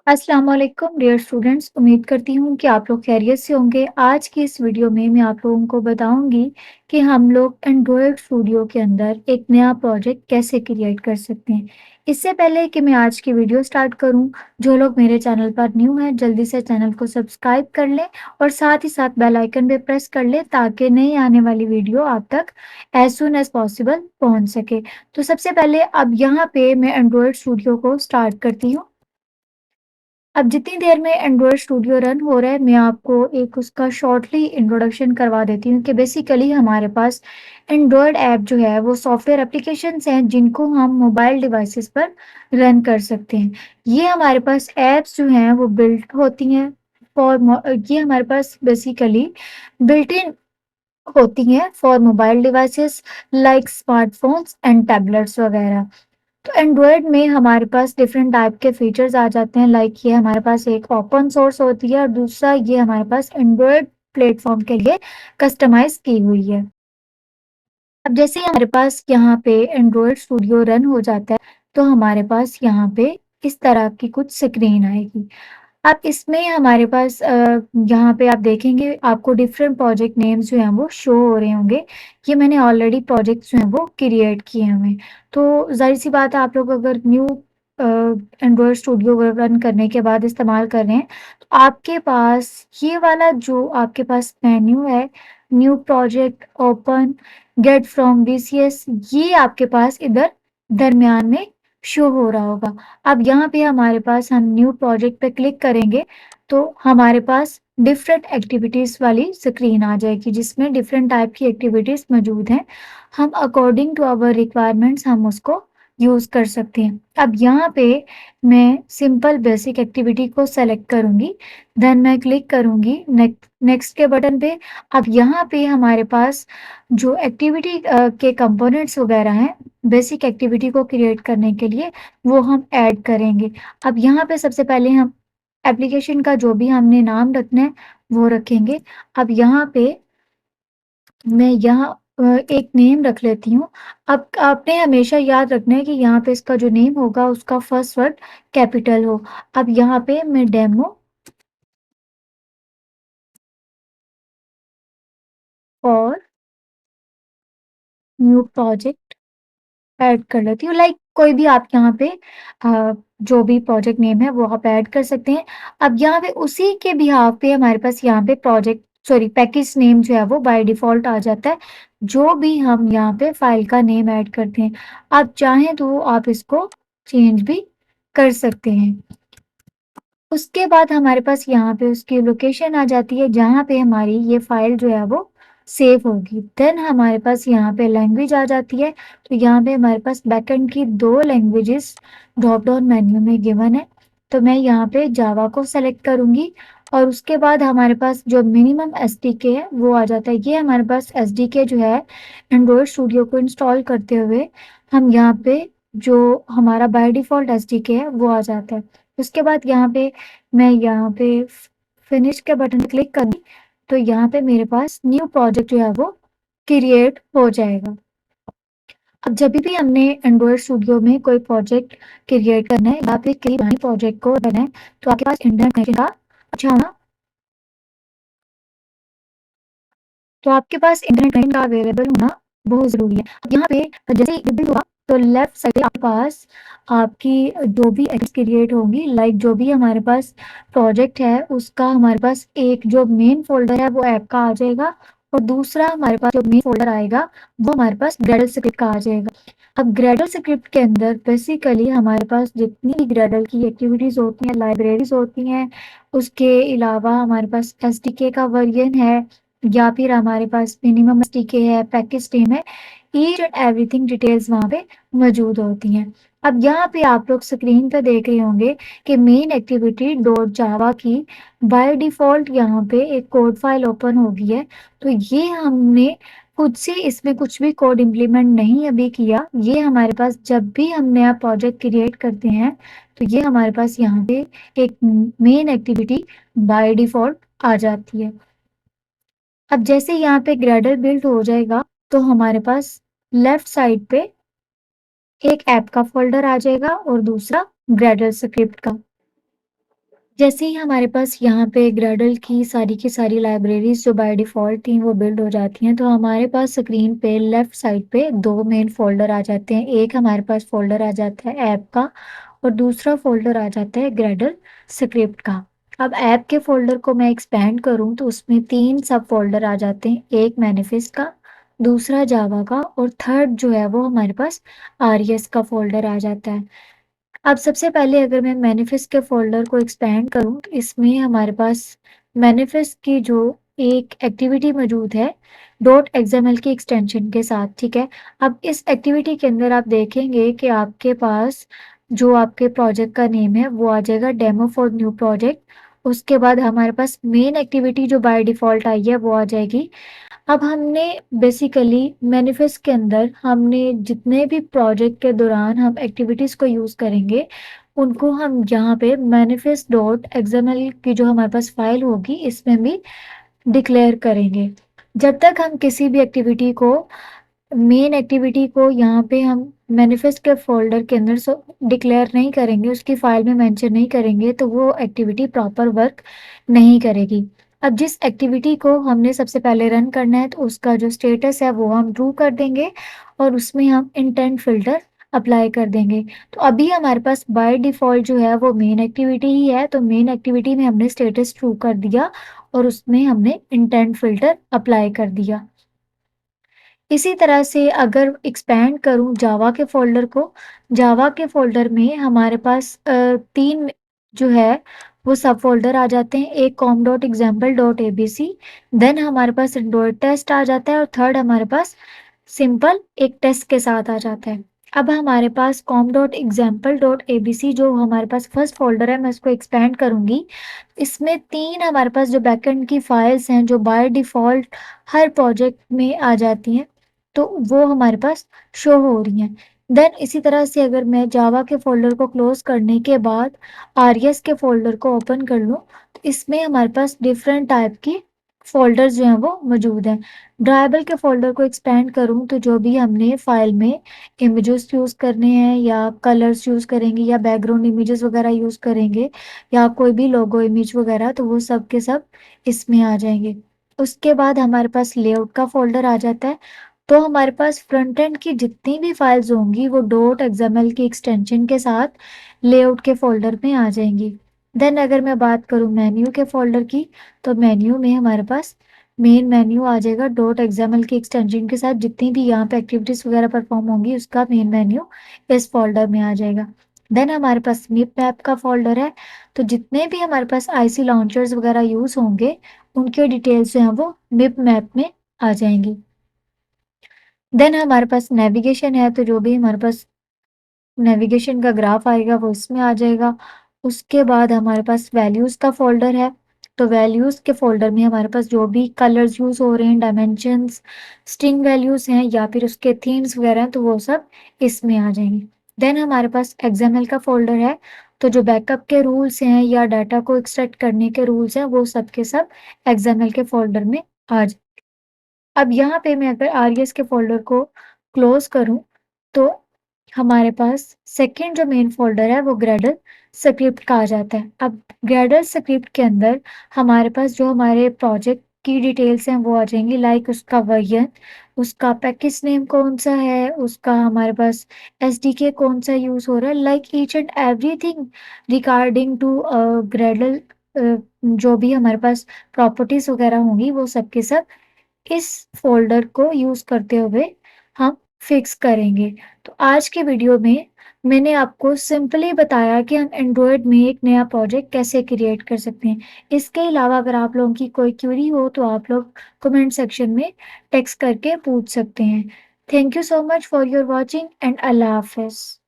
अस्सलाम वालेकुम dear students. उम्मीद करती हूँ कि आप लोग खैरियत से होंगे। आज की इस वीडियो में मैं आप लोगों को बताऊंगी कि हम लोग एंड्रॉयड स्टूडियो के अंदर एक नया प्रोजेक्ट कैसे क्रिएट कर सकते हैं। इससे पहले कि मैं आज की वीडियो स्टार्ट करूं, जो लोग मेरे चैनल पर न्यू हैं जल्दी से चैनल को सब्सक्राइब कर लें और साथ ही साथ बेल आइकन पे प्रेस कर लें ताकि नई आने वाली वीडियो आप तक एज सुन एज पॉसिबल पहुंच सके। तो सबसे पहले अब यहाँ पे मैं एंड्रॉयड स्टूडियो को स्टार्ट करती हूँ। अब जितनी देर में एंड्रॉयड स्टूडियो रन हो रहा है, मैं आपको एक उसका शॉर्टली इंट्रोडक्शन करवा देती हूँ कि बेसिकली हमारे पास एंड्रॉयड ऐप जो है वो सॉफ्टवेयर एप्लीकेशंस हैं जिनको हम मोबाइल डिवाइसेस पर रन कर सकते हैं। ये हमारे पास ऐप्स जो हैं वो बिल्ट होती हैं ये हमारे पास बेसिकली बिल्ट इन होती हैं for mobile devices like smartphones and tablets वगैरह। तो एंड्रॉयड में हमारे पास डिफरेंट टाइप के फीचर्स आ जाते हैं, लाइक ये हमारे पास एक ओपन सोर्स होती है और दूसरा ये हमारे पास एंड्रॉयड प्लेटफॉर्म के लिए कस्टमाइज की हुई है। अब जैसे ही हमारे पास यहाँ पे एंड्रॉयड स्टूडियो रन हो जाता है तो हमारे पास यहाँ पे इस तरह की कुछ स्क्रीन आएगी। अब इसमें हमारे पास यहाँ पे आप देखेंगे आपको डिफरेंट प्रोजेक्ट नेम्स जो हैं वो शो हो रहे होंगे। ये मैंने ऑलरेडी प्रोजेक्ट्स जो हैं वो क्रिएट किए हुए हैं। तो ज़ाहिर सी बात है, आप लोग अगर न्यू एंड्रॉयड स्टूडियो रन करने के बाद इस्तेमाल कर रहे हैं तो आपके पास ये वाला जो आपके पास मेन्यू है, new project, open, get from VCS, ये आपके पास इधर दरमियान में शो हो रहा होगा। अब यहाँ पे हमारे पास हम न्यू प्रोजेक्ट पे क्लिक करेंगे तो हमारे पास डिफरेंट एक्टिविटीज वाली स्क्रीन आ जाएगी जिसमें डिफरेंट टाइप की एक्टिविटीज मौजूद हैं। हम अकॉर्डिंग टू आवर रिक्वायरमेंट्स हम उसको यूज कर सकते हैं। अब यहाँ पे मैं सिंपल बेसिक एक्टिविटी को सेलेक्ट करूंगी, देन मैं क्लिक करूंगी नेक्स्ट के बटन पे। अब यहाँ पे हमारे पास जो एक्टिविटी के कंपोनेंट्स वगैरह हैं बेसिक एक्टिविटी को क्रिएट करने के लिए, वो हम ऐड करेंगे। अब यहाँ पे सबसे पहले हम एप्लीकेशन का जो भी हमने नाम रखना है वो रखेंगे। अब यहाँ पे मैं यहाँ एक नेम रख लेती हूँ। अब आपने हमेशा याद रखना है कि यहाँ पे इसका जो नेम होगा उसका फर्स्ट वर्ड कैपिटल हो। अब यहाँ पे मैं डेमो और न्यू प्रोजेक्ट ऐड कर लेती हूँ। लाइक कोई भी आप यहाँ पे जो भी प्रोजेक्ट नेम है वो आप ऐड कर सकते हैं। अब यहाँ पे उसी के बिहाफ पे हमारे पास यहाँ पे प्रोजेक्ट सॉरी पैकेज नेम जो है वो बाय डिफॉल्ट आ जाता है, जो भी हम यहाँ पे फाइल का नेम ऐड करते हैं। आप चाहें तो आप इसको चेंज भी कर सकते हैं। उसके बाद हमारे पास यहाँ पे उसकी लोकेशन आ जाती है जहाँ पे हमारी ये फाइल जो है वो सेव होगी। देन हमारे पास यहाँ पे लैंग्वेज आ जाती है। तो यहाँ पे हमारे पास बैकएंड की 2 लैंग्वेजेस ड्रॉप डाउन मेन्यू में गिवन है। तो मैं यहाँ पे जावा को सेलेक्ट करूंगी और उसके बाद हमारे पास जो मिनिमम SDK है वो आ जाता है। ये हमारे पास SDK जो है एंड्रॉयड स्टूडियो को इंस्टॉल करते हुए हम यहाँ पे जो हमारा बाय डिफॉल्ट SDK है वो आ जाता है। उसके बाद मैं यहाँ पे फिनिश के बटन पे क्लिक करूंगी तो यहाँ पे मेरे पास न्यू प्रोजेक्ट जो है वो क्रिएट हो जाएगा। अब जब भी हमने एंड्रॉयड स्टूडियो में कोई प्रोजेक्ट क्रिएट करना है या फिर कई बार प्रोजेक्ट को करना है तो आपके पास इंटरनेट कनेक्शन का अच्छा होना, तो आपके पास इंटरनेट कनेक्शन का अवेलेबल होना बहुत ज़रूरी है। अब यहाँ पे जैसे ही बिल्ड होगा तो लेफ्ट साइड पे आपके पास आपकी जो भी एप्स क्रिएट होंगी, लाइक जो भी हमारे पास प्रोजेक्ट है उसका हमारे पास एक जो मेन फ़ोल्डर है वो ऐप का आ जाएगा और दूसरा हमारे पास जो मेन फ़ोल्डर आएगा वो हमारे पास ग्रेडल स्क्रिप्ट का आ जाएगा। अब ग्रेडल स्क्रिप्ट के अंदर बेसिकली हमारे पास जितनी भी ग्रेडल की एक्टिविटीज़ होती हैं, लाइब्रेरीज़ होती हैं, उसके अलावा हमारे पास SDK का वर्जन है या फिर हमारे पास मिनिमम SDK है, पैकेज नेम है, ईच एंड एवरीथिंग डिटेल्स वहाँ पे मौजूद होती हैं। अब यहाँ पे आप लोग स्क्रीन पे देख रहे होंगे कि मेन एक्टिविटी डॉट जावा की बाय डिफॉल्ट यहाँ पे एक कोड फाइल ओपन हो गई है। तो ये हमने खुद से इसमें कुछ भी कोड इम्प्लीमेंट नहीं अभी किया। ये हमारे पास जब भी हम नया प्रोजेक्ट क्रिएट करते हैं तो ये हमारे पास यहाँ पे एक मेन एक्टिविटी बाय डिफॉल्ट आ जाती है। अब जैसे यहाँ पे ग्रेडल बिल्ड हो जाएगा तो हमारे पास लेफ्ट साइड पे एक ऐप का फोल्डर आ जाएगा और दूसरा ग्रेडल स्क्रिप्ट का। जैसे ही हमारे पास यहाँ पे ग्रेडल की सारी लाइब्रेरीज़ जो बाय डिफ़ॉल्ट थी वो बिल्ड हो जाती हैं, तो हमारे पास स्क्रीन पे लेफ़्ट साइड पे 2 मेन फ़ोल्डर आ जाते हैं। एक हमारे पास फ़ोल्डर आ जाता है ऐप का और दूसरा फ़ोल्डर आ जाता है ग्रेडल स्क्रिप्ट का। अब ऐप के फ़ोल्डर को मैं एक्सपैंड करूँ तो उसमें 3 सब फ़ोल्डर आ जाते हैं, एक मैनिफेस्ट का, दूसरा जावा का और थर्ड जो है वो हमारे पास आरईएस का फ़ोल्डर आ जाता है। अब सबसे पहले अगर मैं मैनिफेस्ट के फ़ोल्डर को एक्सपैंड करूँ तो इसमें हमारे पास मैनिफेस्ट की जो एक एक्टिविटी मौजूद है डॉट एक्सएमएल की एक्सटेंशन के साथ, ठीक है? अब इस एक्टिविटी के अंदर आप देखेंगे कि आपके पास जो आपके प्रोजेक्ट का नेम है वो आ जाएगा डेमो फॉर न्यू प्रोजेक्ट। उसके बाद हमारे पास मेन एक्टिविटी जो बाय डिफ़ॉल्ट आई है वो आ जाएगी। अब हमने बेसिकली मैनिफेस्ट के अंदर हमने जितने भी प्रोजेक्ट के दौरान हम एक्टिविटीज़ को यूज़ करेंगे, उनको हम यहाँ पे मैनिफेस्ट डॉट एक्सएमएल की जो हमारे पास फाइल होगी, इसमें भी डिक्लेयर करेंगे। जब तक हम किसी भी एक्टिविटी को मेन एक्टिविटी को यहाँ पे हम मैनिफेस्ट के फ़ोल्डर के अंदर डिक्लेयर नहीं करेंगे, उसकी फ़ाइल में मेंशन नहीं करेंगे, तो वो एक्टिविटी प्रॉपर वर्क नहीं करेगी। अब जिस एक्टिविटी को हमने सबसे पहले रन करना है, तो उसका जो स्टेटस है, वो हम ट्रू कर देंगे और उसमें हम इंटेंट फ़िल्टर अप्लाई कर देंगे। तो अभी हमारे पास बाय डिफ़ॉल्ट जो है, वो मेन एक्टिविटी ही है, तो मेन एक्टिविटी में हमने स्टेटस ट्रू कर दिया और उसमें हमने इंटेंट फ़िल्टर अप्लाई कर दिया। इसी तरह से अगर एक्सपैंड करूँ जावा के फ़ोल्डर में हमारे पास 3 जो है वो सब फ़ोल्डर आ जाते हैं। एक com.example.abc, देन हमारे पास एंड्रॉयड टेस्ट आ जाता है और थर्ड हमारे पास सिंपल एक टेस्ट के साथ आ जाता है। अब हमारे पास com.example.abc जो हमारे पास फर्स्ट फ़ोल्डर है, मैं इसको एक्सपैंड करूँगी। इसमें 3 हमारे पास जो बैकएंड की फाइल्स हैं, जो बाय डिफ़ॉल्ट हर प्रोजेक्ट में आ जाती हैं, तो वो हमारे पास शो हो रही हैं। देन इसी तरह से अगर मैं जावा के फ़ोल्डर को क्लोज़ करने के बाद आरईएस के फ़ोल्डर को ओपन कर लूँ, तो इसमें हमारे पास डिफरेंट टाइप की फ़ोल्डर्स जो हैं वो मौजूद हैं। ड्राइबल के फ़ोल्डर को एक्सपैंड करूँ तो जो भी हमने फ़ाइल में इमेजेस यूज़ करने हैं या कलर्स यूज़ करेंगे या बैकग्राउंड इमेजेस वगैरह यूज़ करेंगे या कोई भी लोगो इमेज वगैरह, तो वो सब के सब इसमें आ जाएँगे। उसके बाद हमारे पास लेआउट का फ़ोल्डर आ जाता है, तो हमारे पास फ्रंट एंड की जितनी भी फाइल्स होंगी वो डॉट एक्सएमएल की एक्सटेंशन के साथ लेआउट के फ़ोल्डर में आ जाएँगी। देन अगर मैं बात करूँ मेन्यू के फ़ोल्डर की, तो मेन्यू में हमारे पास मेन मेन्यू आ जाएगा डॉट एक्सएमएल की एक्सटेंशन के साथ, जितनी भी यहाँ पे एक्टिविटीज़ वगैरह परफॉर्म होंगी उसका मेन मेन्यू इस फ़ोल्डर में आ जाएगा। देन हमारे पास मिप मैप का फ़ोल्डर है, तो जितने भी हमारे पास आईसी लॉन्चर्स वगैरह यूज़ होंगे, उनके डिटेल्स जो हैं वो मिप मैप में आ जाएँगी। देन हमारे पास नेविगेशन है, तो जो भी हमारे पास नेविगेशन का ग्राफ आएगा वो इसमें आ जाएगा। उसके बाद हमारे पास वैल्यूज़ का फ़ोल्डर है, तो वैल्यूज़ के फ़ोल्डर में हमारे पास जो भी कलर्स यूज़ हो रहे हैं, डायमेंशंस, स्ट्रिंग वैल्यूज़ हैं या फिर उसके थीम्स वगैरह हैं, तो वो सब इसमें आ जाएँगे। देन हमारे पास एक्सएमएल का फ़ोल्डर है, तो जो बैकअप के रूल्स हैं या डाटा को एक्सट्रैक्ट करने के रूल्स हैं, वो सब के सब एक्सएमएल के फ़ोल्डर में आ जाए। अब यहाँ पे मैं अगर आरईएस के फ़ोल्डर को क्लोज़ करूँ, तो हमारे पास सेकंड जो मेन फ़ोल्डर है वो ग्रेडल स्क्रिप्ट का आ जाता है। अब ग्रेडल स्क्रिप्ट के अंदर हमारे पास जो हमारे प्रोजेक्ट की डिटेल्स हैं वो आ जाएँगी, लाइक उसका वर्ज़न, उसका पैकेज नेम कौन-सा है, उसका हमारे पास एसडीके कौन-सा यूज़ हो रहा है, like each and everything regarding to Gradle जो भी हमारे पास प्रॉपर्टीज़ वगैरह होंगी वो सब के सब इस फ़ोल्डर को यूज़ करते हुए हम फिक्स करेंगे। तो आज के वीडियो में मैंने आपको सिंपली बताया कि हम एंड्रॉयड में एक नया प्रोजेक्ट कैसे क्रिएट कर सकते हैं। इसके अलावा अगर आप लोगों की कोई क्वेरी हो तो आप लोग कमेंट सेक्शन में टेक्स्ट करके पूछ सकते हैं। Thank you so much for your watching and अल्लाह हाफ़िज़।